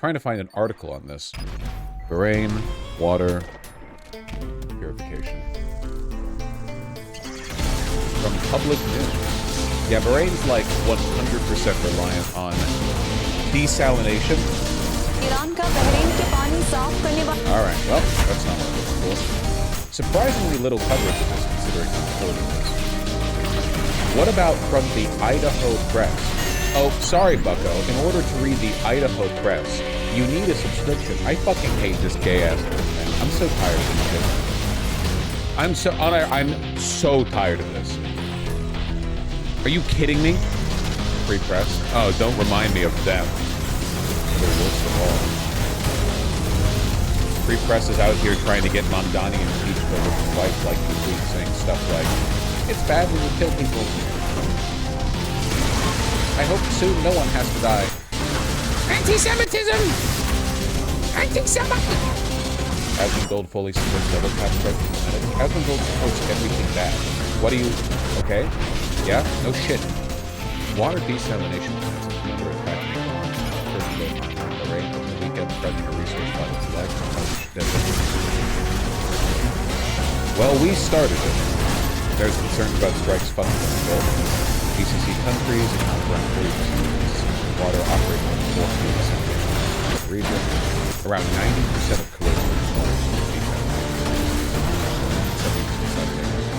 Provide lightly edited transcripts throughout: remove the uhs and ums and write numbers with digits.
trying to find an article on this. Bahrain, water, purification. From public news. Yeah, Bahrain's like 100% reliant on desalination. Alright, well, that's not what I'm looking for. Surprisingly little coverage of this considering how important it is. What about from the Idaho Press? Oh, sorry, Bucko. In order to read the Idaho Press, you need a subscription. I fucking hate this gay-ass thing, man. I'm so tired of this shit. I'm so tired of this. Are you kidding me? Free press? Oh, don't remind me of them. They're worst of all. Free press is out here trying to get Mamdani impeached over his wife, like the tweet saying stuff like, "It's bad when you kill people." I hope soon no one has to die. Anti-Semitism! Anti-Semitism! Asmongold fully supports double tap strike. Asmongold supports everything bad. What do you... Okay? Yeah? No shit. Water desalination plants have been under attack in Iran. The rain over the weekend threatening a resource by its leg. Well, we started it. There's concerns about strikes fucking with the Gulf. GCC countries account for around 30% of water operating on 4 fields in the region. Around 90% of collisions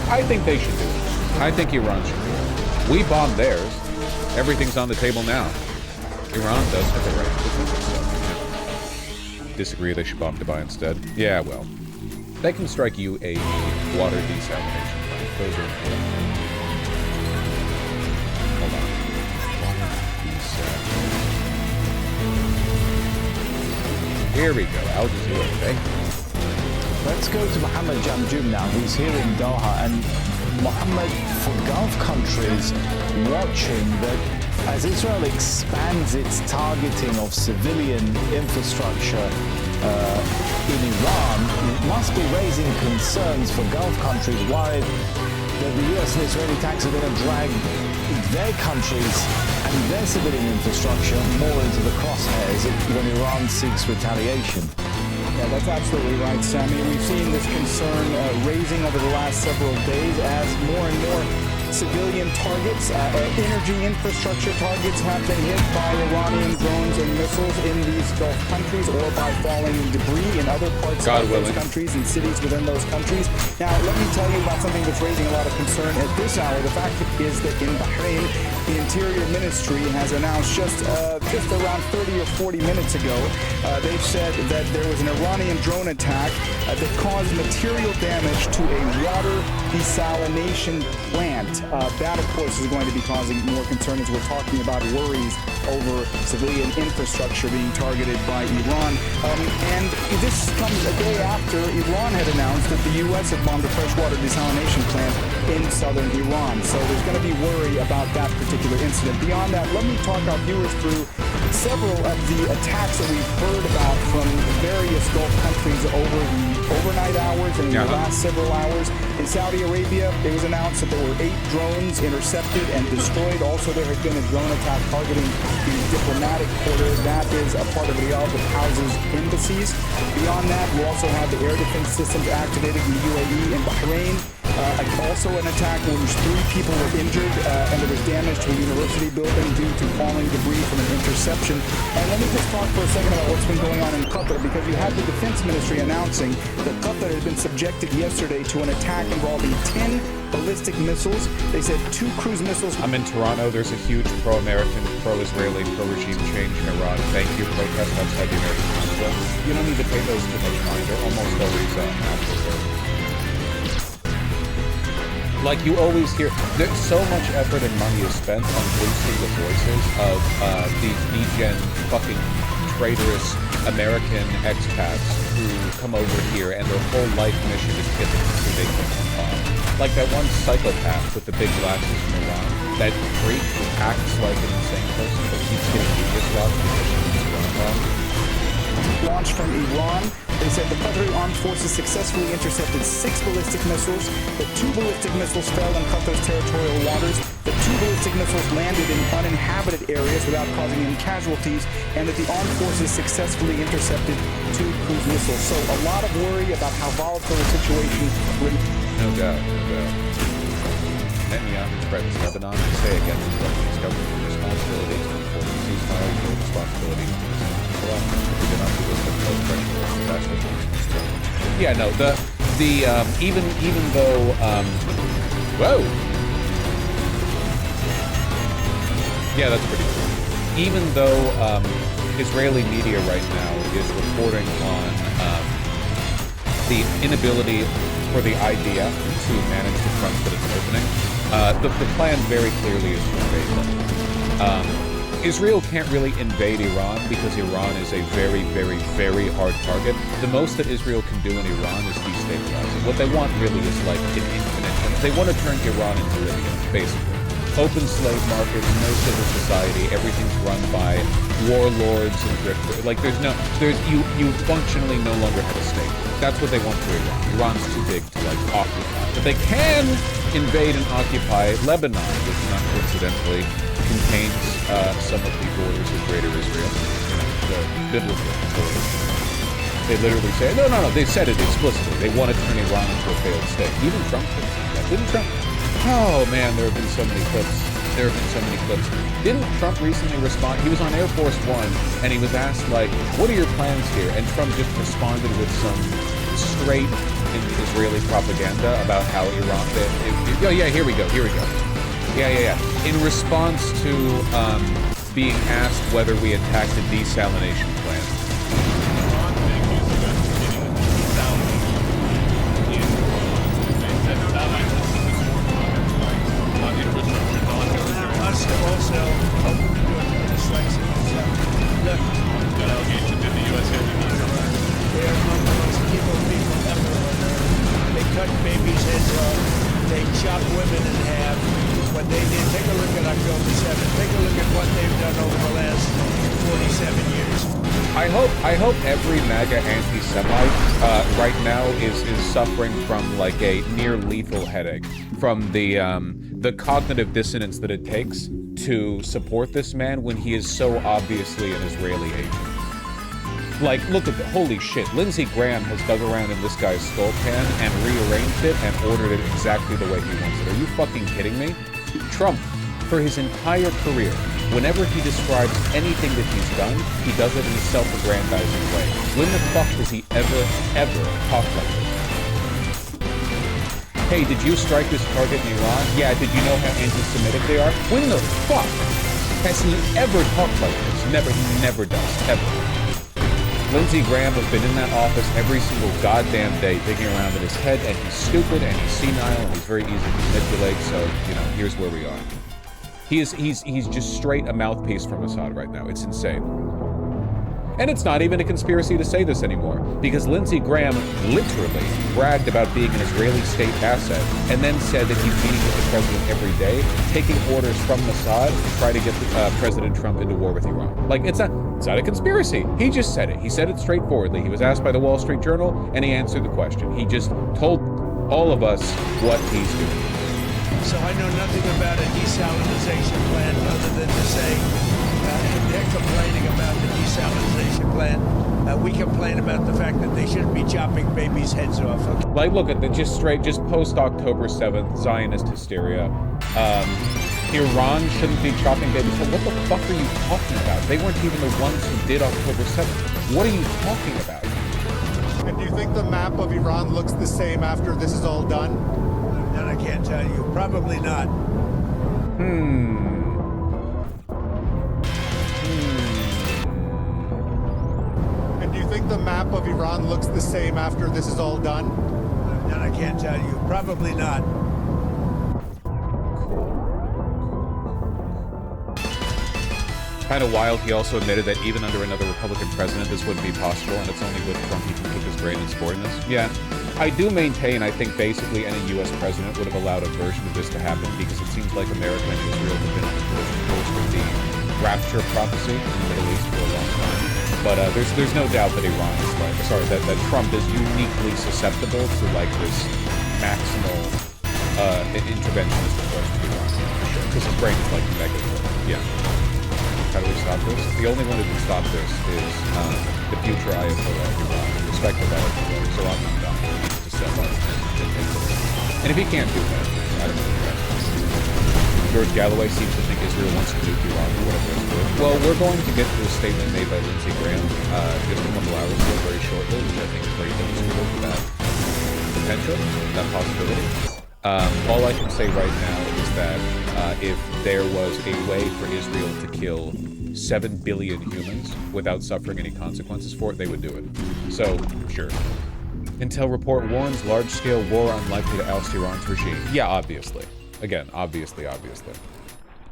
are I think they should do it. I think Iran should do it. We bombed theirs. Everything's on the table now. Iran does have the right to defend itself. Disagree they should bomb Dubai instead? Yeah, well. They can strike UAE water desalination plant. Those are important. Hold on. Water desalination. Here we go. Al Jazeera, okay? Let's go to Mohammed Jamjoom now. He's here in Doha, and Mohammed, for Gulf countries watching that as Israel expands its targeting of civilian infrastructure in Iran, it must be raising concerns for Gulf countries worried that the US and Israeli attacks are going to drag their countries and their civilian infrastructure more into the crosshairs when Iran seeks retaliation. Yeah, that's absolutely right, Sammy. We've seen this concern raising over the last several days as more and more civilian targets, energy infrastructure targets have been hit by Iranian drones and missiles in these Gulf countries or by falling debris in other parts of those countries and cities within those countries. Now, let me tell you about something that's raising a lot of concern at this hour. The fact is that in Bahrain, the Interior Ministry has announced just around 30 or 40 minutes ago, they've said that there was an Iranian drone attack that caused material damage to a water desalination plant. That, of course, is going to be causing more concern as we're talking about worries over civilian infrastructure being targeted by Iran. And this comes a day after Iran had announced that the U.S. had bombed a freshwater desalination plant in southern Iran. So there's going to be worry about that particular incident. Beyond that, let me talk our viewers through several of the attacks that we've heard about from various Gulf countries over the overnight hours and in the last several hours. In Saudi Arabia, it was announced that there were 8 drones intercepted and destroyed. Also, there had been a drone attack targeting the diplomatic quarter. That is a part of Riyadh that houses embassies. Beyond that, we also have the air defense systems activated in the UAE and Bahrain. Also an attack in which 3 people were injured and there was damage to a university building due to falling debris from an interception. And let me just talk for a second about what's been going on in Qatar, because you had the defense ministry announcing that Qatar had been subjected yesterday to an attack involving 10 ballistic missiles. They said 2 cruise missiles. I'm in Toronto. There's a huge pro-American, pro-Israeli, pro-regime change in Iran. Thank you. Protest outside the American consulate. You don't need to pay those too much mind. They're almost always after. Like you always hear, there's so much effort and money is spent on boosting the voices of these degen fucking traitorous American expats who come over here and their whole life mission is get the country they come from. Like that one psychopath with the big glasses from Iran, that freak who acts like an insane person but keeps getting media slots because he's launched from Iran. They said the Qatari armed forces successfully intercepted 6 ballistic missiles. The 2 ballistic missiles fell in Qatar's territorial waters. The 2 ballistic missiles landed in uninhabited areas without causing any casualties, and that the armed forces successfully intercepted 2 cruise missiles. So a lot of worry about how volatile the situation will. No doubt, no doubt. Netanyahu threatens Lebanon to say against the Lebanese government responsibility to enforce the ceasefire, no responsibility to yeah, no, even though, whoa! Yeah, that's pretty cool. Even though, Israeli media right now is reporting on, the inability for the idea to manage the front that it's opening, the plan very clearly is to invade them. Israel can't really invade Iran because Iran is a very, very, very hard target. The most that Israel can do in Iran is destabilize it. What they want really is like an infinite. They want to turn Iran into Libya, basically. Open slave markets, no civil society, everything's run by warlords and grifters. Like you functionally no longer have a state. That's what they want for Iran. Iran's too big to like occupy. But they can invade and occupy Lebanon, which not coincidentally contains some of the borders of Greater Israel, the biblical borders. They literally say, no, they said it explicitly. They want to turn Iran into a failed state. Even Trump did that. Didn't Trump? Oh man, there have been so many clips. Didn't Trump recently respond? He was on Air Force One, and he was asked, like, what are your plans here? And Trump just responded with some straight Israeli propaganda about how Iran... here we go. Yeah. In response to being asked whether we attacked a desalination plant. They cut babies' heads off. They chop women in half. What they did, take a look at October 7th. Take a look at what they've done over the last 47 years. I hope every MAGA anti-Semite right now is suffering from like a near lethal headache from the cognitive dissonance that it takes to support this man when he is so obviously an Israeli agent. Like, look at the holy shit. Lindsey Graham has dug around in this guy's skull pan and rearranged it and ordered it exactly the way he wants it. Are you fucking kidding me? Trump, for his entire career, whenever he describes anything that he's done, he does it in a self-aggrandizing way. When the fuck has he ever talked like this? Hey, did you strike this target in Iran? Yeah, did you know how anti-Semitic they are? When the fuck has he ever talked like this? Never, he never does, ever. Lindsey Graham has been in that office every single goddamn day digging around in his head, and he's stupid, and he's senile, and he's very easy to manipulate, so, you know, here's where we are. He's just straight a mouthpiece from Assad right now. It's insane. And it's not even a conspiracy to say this anymore, because Lindsey Graham literally bragged about being an Israeli state asset, and then said that he's meeting with the president every day, taking orders from Assad to try to get President Trump into war with Iran. Like, it's not a conspiracy. He just said it. He said it straightforwardly. He was asked by the Wall Street Journal, and he answered the question. He just told all of us what he's doing. So I know nothing about a desalinization plant other than to say they're complaining about the desalinization plant. We complain about the fact that they shouldn't be chopping babies' heads off. Okay? Like, look at the just post-October 7th, Zionist hysteria. Iran shouldn't be chopping babies' heads. What the fuck are you talking about? They weren't even the ones who did October 7th. What are you talking about? And do you think the map of Iran looks the same after this is all done? That I can't tell you. Probably not. And do you think the map of Iran looks the same after this is all done? That I can't tell you. Probably not. Kind of wild, he also admitted that even under another Republican president, this wouldn't be possible, and it's only with Trump he can keep his brain in subordinates. Yeah, I do maintain, I think basically any U.S. president would have allowed a version of this to happen, because it seems like America and Israel have been on the collision course with the rapture prophecy in the Middle East for a long time. But there's no doubt that Iran is like, that Trump is uniquely susceptible to like this maximal interventionist approach to Iran, for sure. Because his brain is like mega. Yeah. How do we stop this? The only one who can stop this is the future Ayatollah of Iran, respected Ayatollah, so I'm not done. He needs to step up and take this. And if he can't do that, I don't know. George Galloway seems to think Israel wants to nuke Iran or whatever it's worth. Well, we're going to get to a statement made by Lindsey Graham just a couple hours ago, very shortly, which I think is very illustrative of that potential, that possibility. All I can say right now is that if there was a way for Israel to kill 7 billion humans without suffering any consequences for it, they would do it. So, sure. Intel report warns large-scale war unlikely to oust Iran's regime. Yeah, obviously. Again, obviously.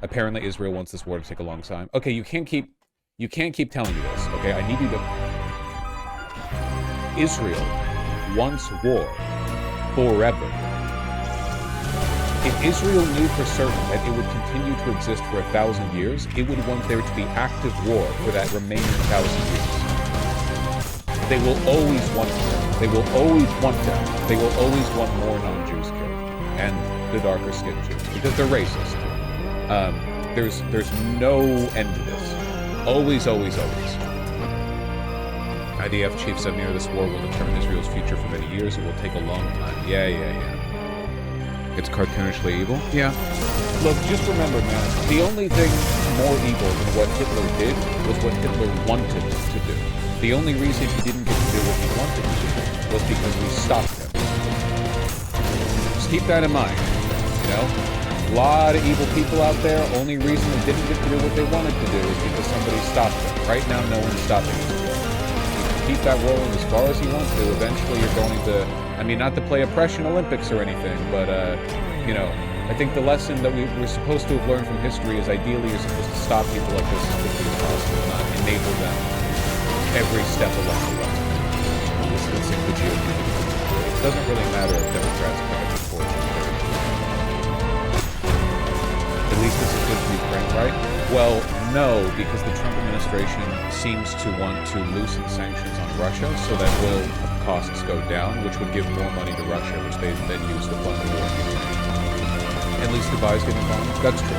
Apparently, Israel wants this war to take a long time. Okay, you can't keep telling me this. Okay, I need you to. Israel wants war forever. If Israel knew for certain that it would continue to exist for 1,000 years, it would want there to be active war for that remaining 1,000 years. They will always want that. They will always want that. They will always want more non-Jews killed. And the darker skinned Jews, because they're racist. There's no end to this. Always. IDF chief said near this war will determine Israel's future for many years. It will take a long time. Yeah. It's cartoonishly evil? Yeah. Look, just remember, man, the only thing more evil than what Hitler did was what Hitler wanted to do. The only reason he didn't get to do what he wanted to do was because we stopped him. Just keep that in mind, you know? A lot of evil people out there, only reason they didn't get to do what they wanted to do is because somebody stopped them. Right now, no one's stopping us. Keep that rolling as far as you want to. Eventually, you're going to, I mean, not to play oppression Olympics or anything, but, you know, I think the lesson that we're supposed to have learned from history is ideally you're supposed to stop people like this as quickly as possible, not enable them every step along the way. Let's think the GOP. It doesn't really matter if Democrats are unfortunate. At least this is good for Ukraine, right? Well, no, because the Trump administration seems to want to loosen sanctions on Russia so that oil costs go down, which would give more money to Russia, which they then use to fund the war in Ukraine. At least Dubai's getting bombed. That's true.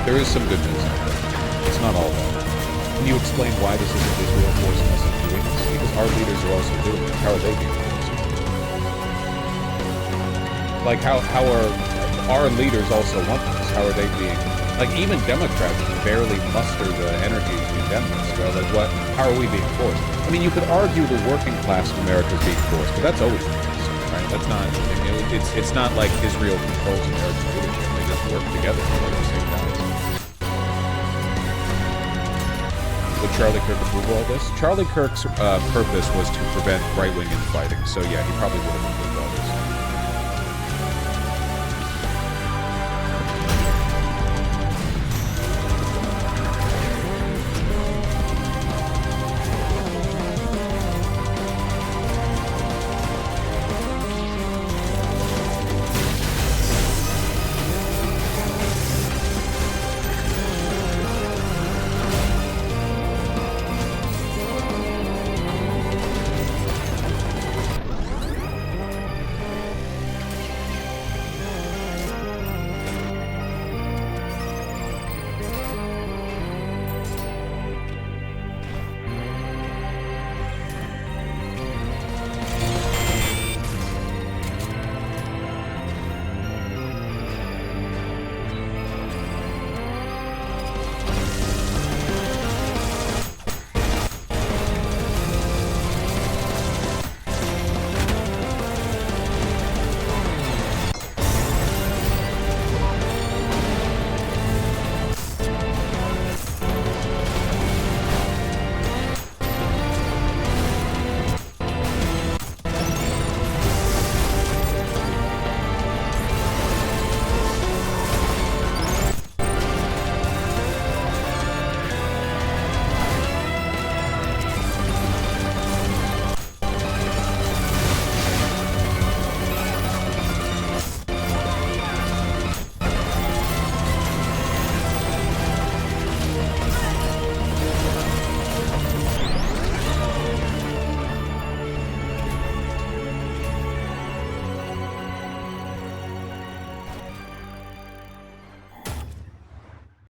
There is some good news out there. It's not all bad. Can you explain why this isn't Israel forcing us into doing this? Because our leaders are also doing it. How are they being forced? Like, how are our leaders also want this? How are they being... Like, even Democrats can barely muster the energy to condemn this, right? Like, what? How are we being forced? I mean, you could argue the working class of America is being forced, but that's always the case, right? That's not... It's not like Israel controls American leadership. They just work together for the same guys. Would Charlie Kirk approve all this? Charlie Kirk's purpose was to prevent right-wing infighting, so yeah, he probably would have approved